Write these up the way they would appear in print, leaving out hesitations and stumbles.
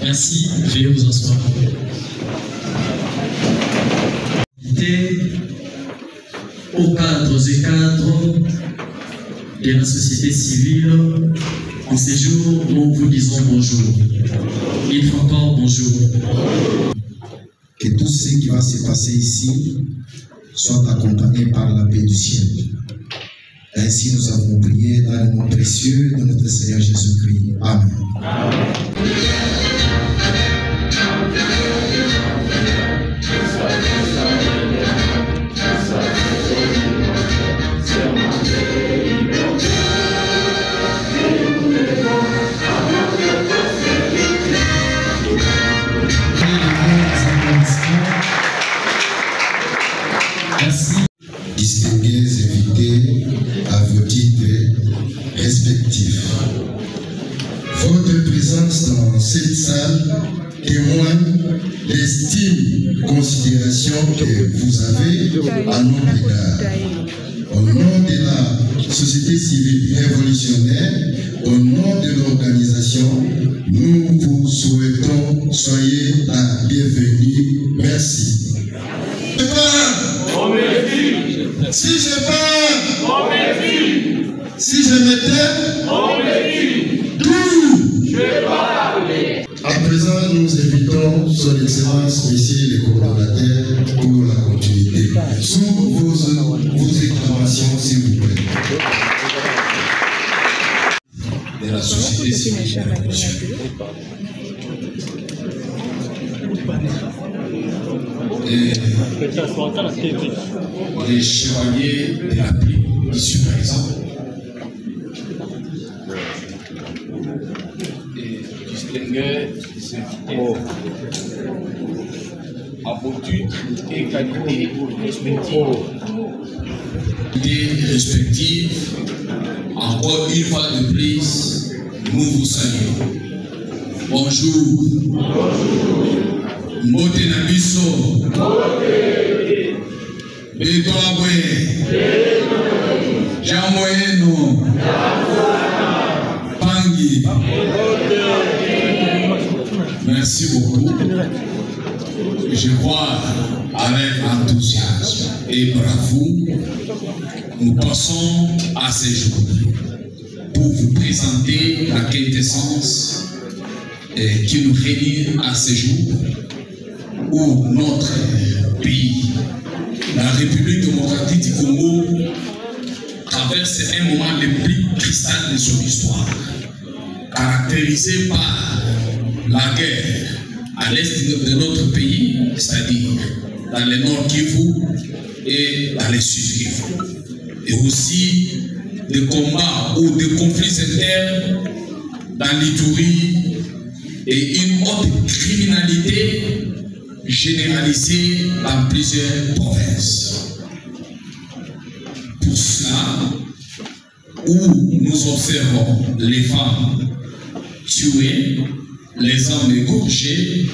Merci, veuillez vous asseoir. Aux cadres et cadres de la société civile, en ces jours, nous vous disons bonjour. Une fois encore, bonjour. Que tout ce qui va se passer ici soit accompagné par la paix du ciel. Ainsi nous avons prié dans le nom précieux de notre Seigneur Jésus-Christ. Amen. Distingués invités à vos titres respectifs. Votre présence dans cette salle témoigne l'estime, considération que vous avez à nos égards. Au nom de la société civile révolutionnaire, au nom de l'organisation, nous vous souhaitons soyez la bienvenue. Merci. Si je parle, on m'écrit. Si je me tais, on m'écrit. D'où je parle. À présent, nous invitons son Excellence, Monsieur le coordonnateur, pour la continuité. Sous vos acclamations, s'il vous plaît. De la société civile révolutionnaire. Les chevaliers de la pluie ici présents et distingués à vos titres et qualités respectives. Encore une fois de plus, nous vous saluons. Bonjour. Mbote na biso. Beto abwe. Jambo yenu. Pangi. Merci beaucoup. Je crois avec enthousiasme et bravoure, nous passons à ces journées pour vous présenter la quintessence qui nous réunit à ce jour où notre pays, la République démocratique du Congo, traverse un moment le plus cristal de son histoire, caractérisé par la guerre à l'est de notre pays, c'est-à-dire dans le nord Kivu et dans le sud Kivu, et aussi des combats ou des conflits internes dans l'Ituri et une autre criminalité généralisée dans plusieurs provinces. Pour cela, où nous observons les femmes tuées, les hommes égorgés,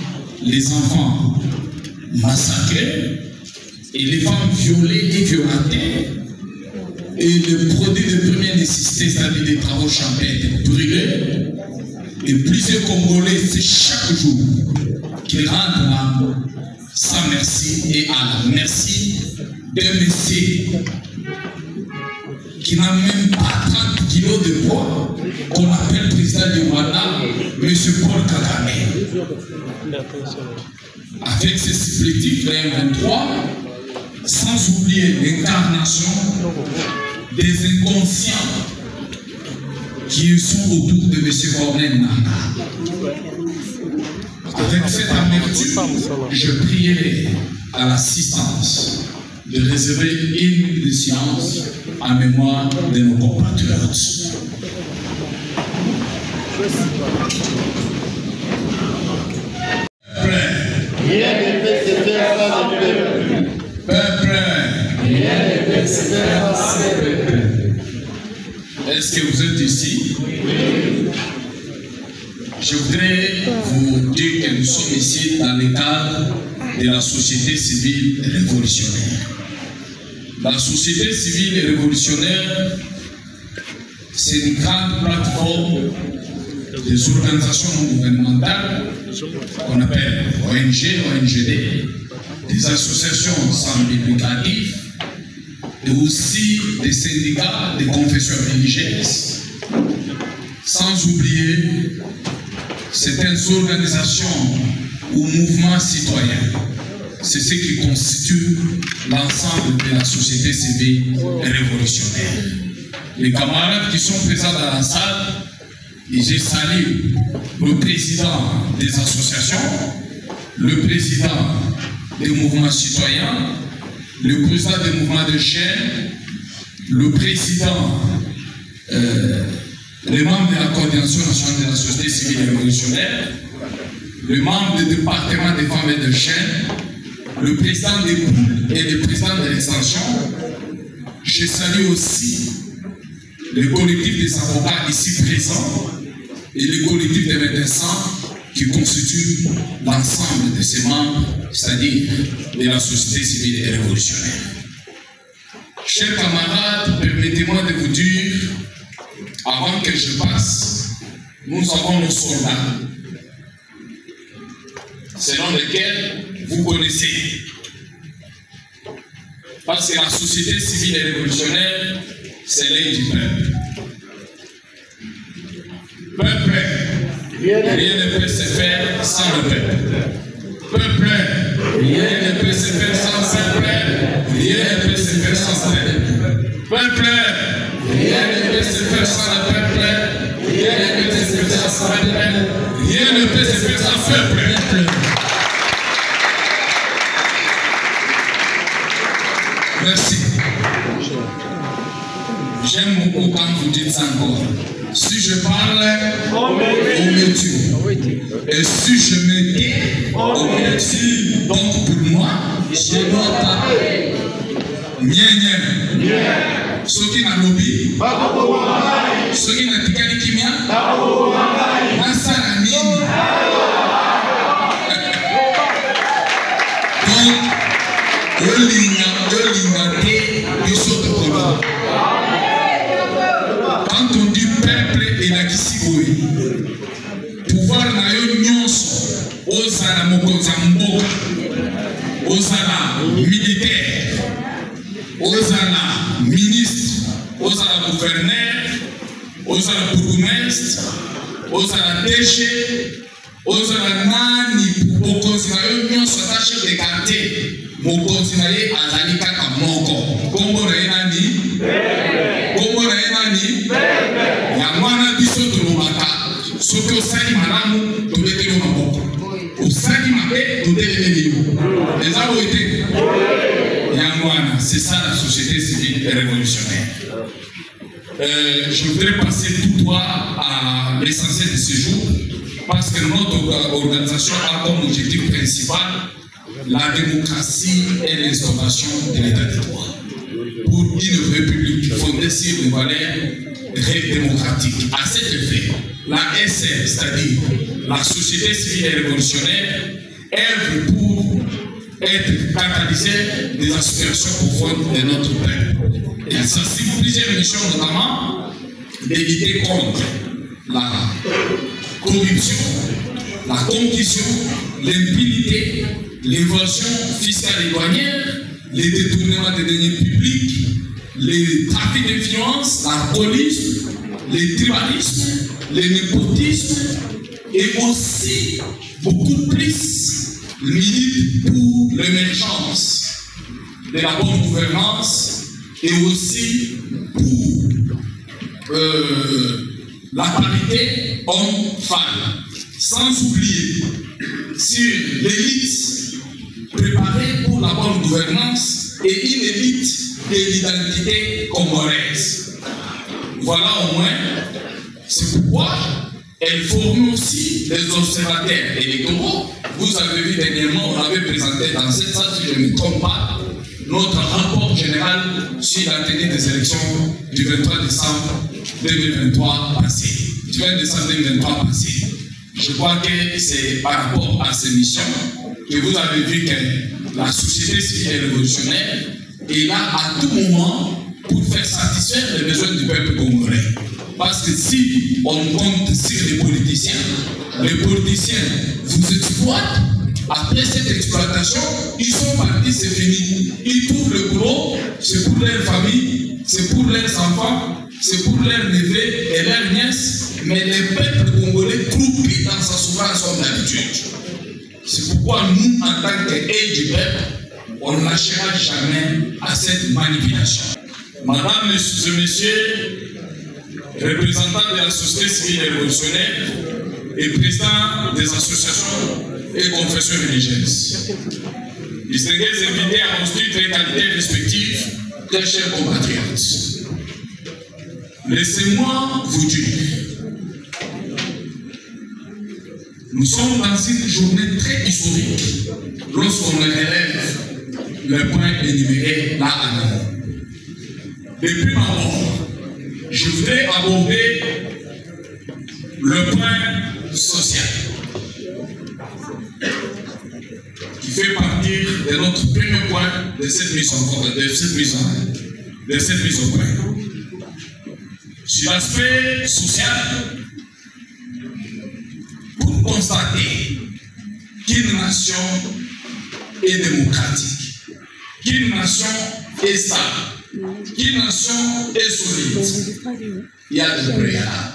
les enfants massacrés, et les femmes violées et violentées, et les produits de première nécessité, c'est-à-dire des travaux champêtres brûlés, et plusieurs Congolais, c'est chaque jour qu'ils rendent l'âme sans merci et à la merci d'un monsieur qui n'a même pas 30 kilos de poids, qu'on appelle président du Rwanda, M. Paul Kagame. Avec ses supplétifs 2023, sans oublier l'incarnation des inconscients qui sont autour de M. Corneille Nangaa. Avec cette amertume, je prierai à l'assistance de réserver une minute de silence en mémoire de nos compatriotes. Rien ne peut se faire sans le peuple. Peuple, Rien ne peut se faire sans le peuple. est-ce que vous êtes ici? Oui. Je voudrais vous dire que nous sommes ici dans le cadre de la société civile révolutionnaire. La société civile révolutionnaire, c'est une grande plateforme des organisations non gouvernementales qu'on appelle ONG, ONGD, des associations sans but lucratif, et aussi des syndicats de confessions religieuses, sans oublier certaines organisations ou mouvements citoyens. C'est ce qui constitue l'ensemble de la société civile révolutionnaire. Les camarades qui sont présents dans la salle, et je salue le président des associations, le président des mouvements citoyens, le président des mouvements de chaîne, le président, les membres de la coordination nationale de la société civile révolutionnaire, le membre du département des femmes et de chaîne, le président des poules et le président de l'extension. Je salue aussi le collectif des avocats ici présents et le collectif des médecins qui constituent l'ensemble de ces membres, c'est-à-dire de la société civile et révolutionnaire. Chers camarades, permettez-moi de vous dire, avant que je passe, nous avons nos soldats, selon lesquels vous connaissez. Parce que la société civile et révolutionnaire, c'est l'aide du peuple. Peuple, rien ne peut se faire sans le peuple. Peuple, rien ne peut se faire sans peuple. Rien ne peut se faire sans peuple. Peuple, rien ne peut se faire sans le peuple. Rien ne peut se faire sans peuple. Rien ne peut se faire sans peuple. Merci. J'aime beaucoup quand vous dites ça encore. Si je parle, on me tue. Et si je me tais, on me tue. Donc pour moi, je dois parler. Ce qui n'a lobby, ce qui n'a tikali kimia, nasa la nini. Donc, quand on dit peuple et la kisiboui, pouvoir na yo nyonso, ozala mokonzi ya mboka, ozala militaire, ozala ministre, ozala gouverneur, ozala bourgmestre, ozala DG, ozala nani, mokonzi na yo nyonso ata chef de quartier. Mokonzi na ye azali kaka moko. Kombo na ye nani? Kombo na ye nani? Yango wana biso tolobaka soki osali malamu tobeteli yo maboko. Osali mabe toteleli yo. Eza boye te. Yango wana, c'est ça la société civile révolutionnaire. Je voudrais passer tout droit à l'essentiel de ce jour parce que notre organisation a comme objectif principal la démocratie et l'instauration de l'état de droit pour une république fondée sur les valeurs démocratiques. À cet effet, la SR, c'est-à-dire la société civile et révolutionnaire, œuvre pour être catalyseur des aspirations profondes de notre peuple. Elle s'inscrit plusieurs missions, notamment d'éviter contre la corruption, la concussion, l'impunité, l'évasion fiscale et douanière, les détournements des deniers publics, les trafics d'influence, l'alcoolisme, les tribalismes, les népotismes et aussi beaucoup plus milite pour l'émergence de la bonne gouvernance et aussi pour la parité homme-femme, sans oublier sur l'élite préparée pour la bonne gouvernance et une élite de l'identité congolaise. Voilà au moins, c'est pourquoi elle forme aussi des observateurs électoraux. Vous avez vu dernièrement, on avait présenté dans cette salle, si je ne me trompe pas, notre rapport général sur la tenue des élections du 23 décembre 2023 passé. Du 20 décembre 2023 passé. Je crois que c'est par rapport à ces missions que vous avez vu que la société civile révolutionnaire est là à tout moment pour faire satisfaire les besoins du peuple congolais. Parce que si on compte sur les politiciens vous exploitent. Après cette exploitation, ils sont partis, c'est fini. Ils trouvent le boulot, c'est pour leur famille, c'est pour leurs enfants, c'est pour leurs neveux et leurs nièces. Mais le peuple congolais croupit dans sa souffrance comme d'habitude. C'est pourquoi nous, en tant qu'aide du peuple, on ne lâchera jamais à cette manipulation. Madame, messieurs, représentants de la société civile révolutionnaire et président des associations et confessions religieuses, distingués invités à nos titres et qualités respectives, très chers compatriotes, laissez-moi vous dire, nous sommes dans une journée très historique lorsqu'on relève le point énuméré là en amont. Depuis ma mort, je voudrais aborder le point social qui fait partie de notre premier point de cette mise au point. Sur l'aspect social, pour constater qu'une nation est démocratique, qu'une nation est stable, qu'une nation est solide, il y a des préalables.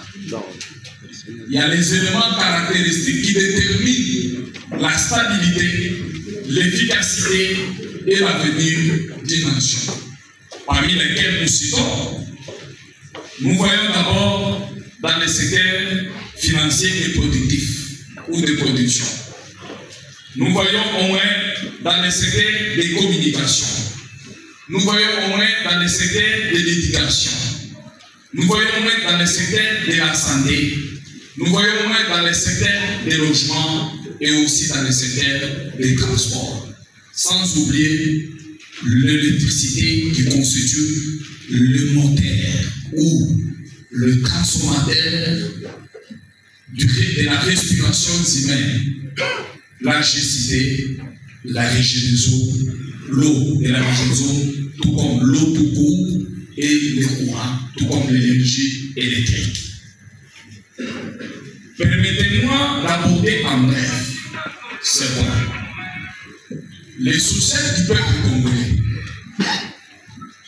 Il y a les éléments caractéristiques qui déterminent la stabilité, l'efficacité et l'avenir d'une nation. Parmi lesquels nous citons, nous voyons d'abord dans le secteur financier et productif ou de production. Nous voyons au moins dans le secteur des communications. Nous voyons au moins dans le secteur de l'éducation. Nous voyons au moins dans le secteur de la santé. Nous voyons au moins dans le secteur des logements et aussi dans le secteur des transports. Sans oublier l'électricité qui constitue le moteur ou le transformateur de la respiration humaine, l'électricité, la régie des eaux, l'eau et la régie des eaux, tout comme l'eau tout court et les courants, tout comme l'énergie électrique. Permettez-moi d'aborder en bref ce point. Les soucis du peuple congolais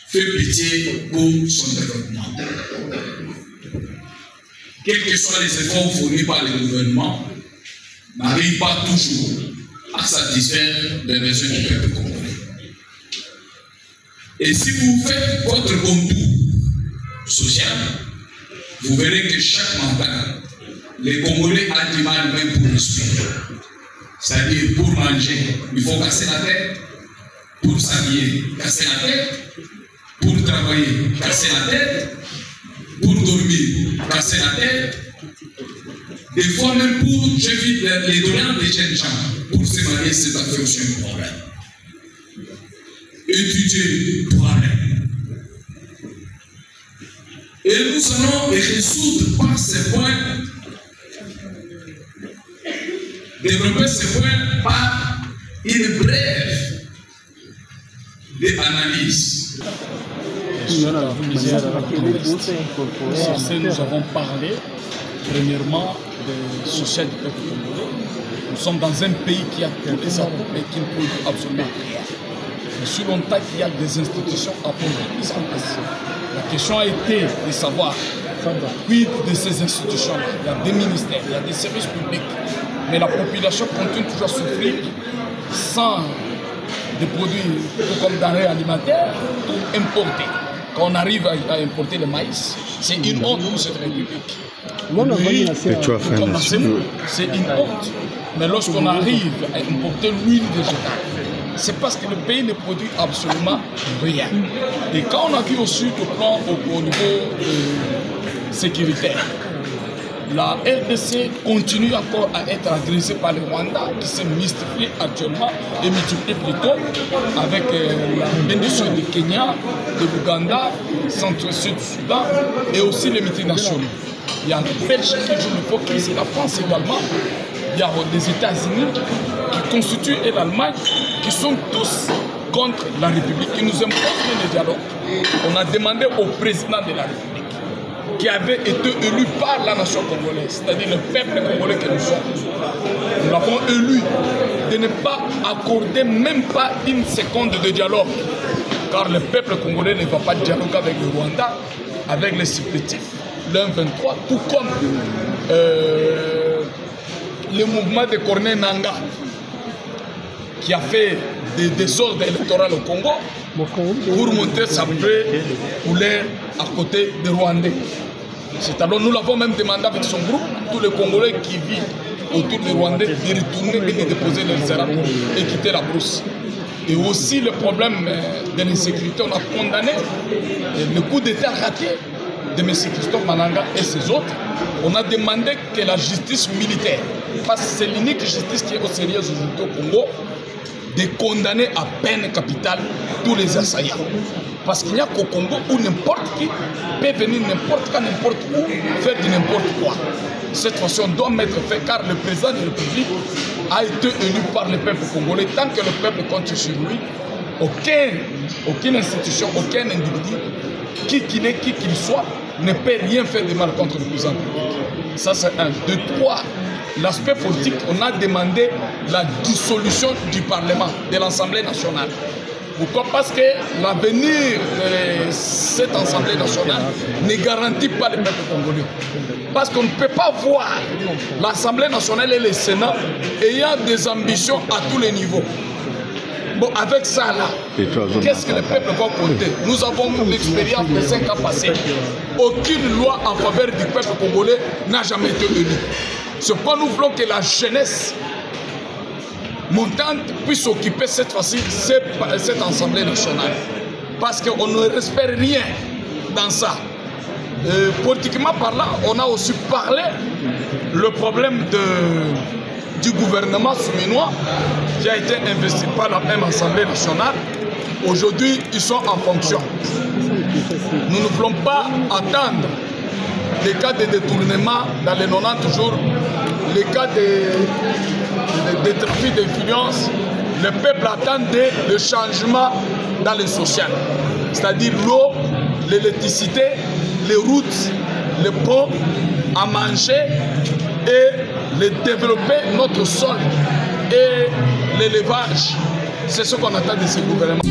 fait pitié pour son développement. Quels que soient les efforts fournis par le gouvernement, n'arrivent pas toujours à satisfaire les besoins du peuple congolais. Et si vous faites votre contour social, vous verrez que chaque matin, les Congolais ont du mal même pour respirer. C'est-à-dire, pour manger, il faut casser la tête. Pour s'habiller, casser la tête. Pour travailler, casser la tête. Pour dormir, casser la tête. Des fois même pour, j'évite les doléances des jeunes gens. Pour se marier, c'est à faire aussi un problème. Étudier, problème. Et nous allons les résoudre par ces points. Développer ces points par une brève d'analyse. Nous avons parlé premièrement des social du peuple congolais. Nous sommes dans un pays qui a tous les atouts et qui ne produit absolument rien. Mais si longtemps qu'il y a des institutions à prendre mise en place. La question a été de savoir quid de ces institutions-là. Il y a des ministères, il y a des services publics. Mais la population continue toujours à souffrir sans des produits comme denrées alimentaires, tout importé. Quand on arrive à importer le maïs, c'est une honte pour cette République. C'est une honte. Mais lorsqu'on arrive à importer l'huile végétale, c'est parce que le pays ne produit absolument rien. Et quand on a vu aussi le plan au niveau sécuritaire, la RDC continue encore à être agressée par le Rwanda qui s'est mystifié actuellement et multiplié plutôt avec la bénédiction du Kenya, de l'Ouganda, Centre-Sud du Soudan et aussi les multinationaux. Il y a la Belgique qui joue l'hypocrisie, la France également. Il y a les États-Unis qui constitue et l'Allemagne, qui sont tous contre la République, qui nous imposent le dialogue. On a demandé au président de la République, qui avait été élu par la nation congolaise, c'est-à-dire le peuple congolais que nous sommes. Nous l'avons élu de ne pas accorder même pas une seconde de dialogue, car le peuple congolais ne va pas dialoguer avec le Rwanda, avec les supplétifs, le M23, tout comme le mouvement de Corneille Nangaa, qui a fait des désordres électoraux au Congo pour montrer sa vraie couleur à côté des Rwandais. Alors nous l'avons même demandé avec son groupe, tous les Congolais qui vivent autour des Rwandais, de retourner et de déposer leurs armes et quitter la brousse. Et aussi le problème de l'insécurité, on a condamné le coup d'État raté de M. Christophe Malanga et ses autres. On a demandé que la justice militaire, parce que c'est l'unique justice qui est au sérieux aujourd'hui au Congo, de condamner à peine capitale tous les assaillants. Parce qu'il n'y a qu'au Congo où n'importe qui peut venir n'importe quand, n'importe où, faire du n'importe quoi. Cette façon doit mettre fait, car le président de la République a été élu par le peuple congolais. Tant que le peuple compte sur lui, aucune institution, aucun individu, qui qu'il soit, ne peut rien faire de mal contre le président de la République. Ça c'est un. De trois, l'aspect politique, on a demandé la dissolution du Parlement, de l'Assemblée nationale. Pourquoi? Parce que l'avenir de cette Assemblée nationale ne garantit pas le peuple congolais. Parce qu'on ne peut pas voir l'Assemblée nationale et le Sénat ayant des ambitions à tous les niveaux. Bon, avec ça là, qu'est-ce que le peuple va compter? Nous avons l'expérience des 5 ans passés. Aucune loi en faveur du peuple congolais n'a jamais été élue. C'est pourquoi nous voulons que la jeunesse montante puisse occuper cette fois-ci cette Assemblée nationale. Parce qu'on ne respecte rien dans ça. Politiquement parlant, on a aussi parlé le problème du gouvernement souminois qui a été investi par la même Assemblée nationale. Aujourd'hui, ils sont en fonction. Nous ne voulons pas attendre les cas de détournement dans les 90 jours, les cas de trafic d'influence. Le peuple attendait le changement dans le social, c'est-à-dire l'eau, l'électricité, les routes, les ponts, à manger et de développer notre sol et l'élevage. C'est ce qu'on attend de ce gouvernement.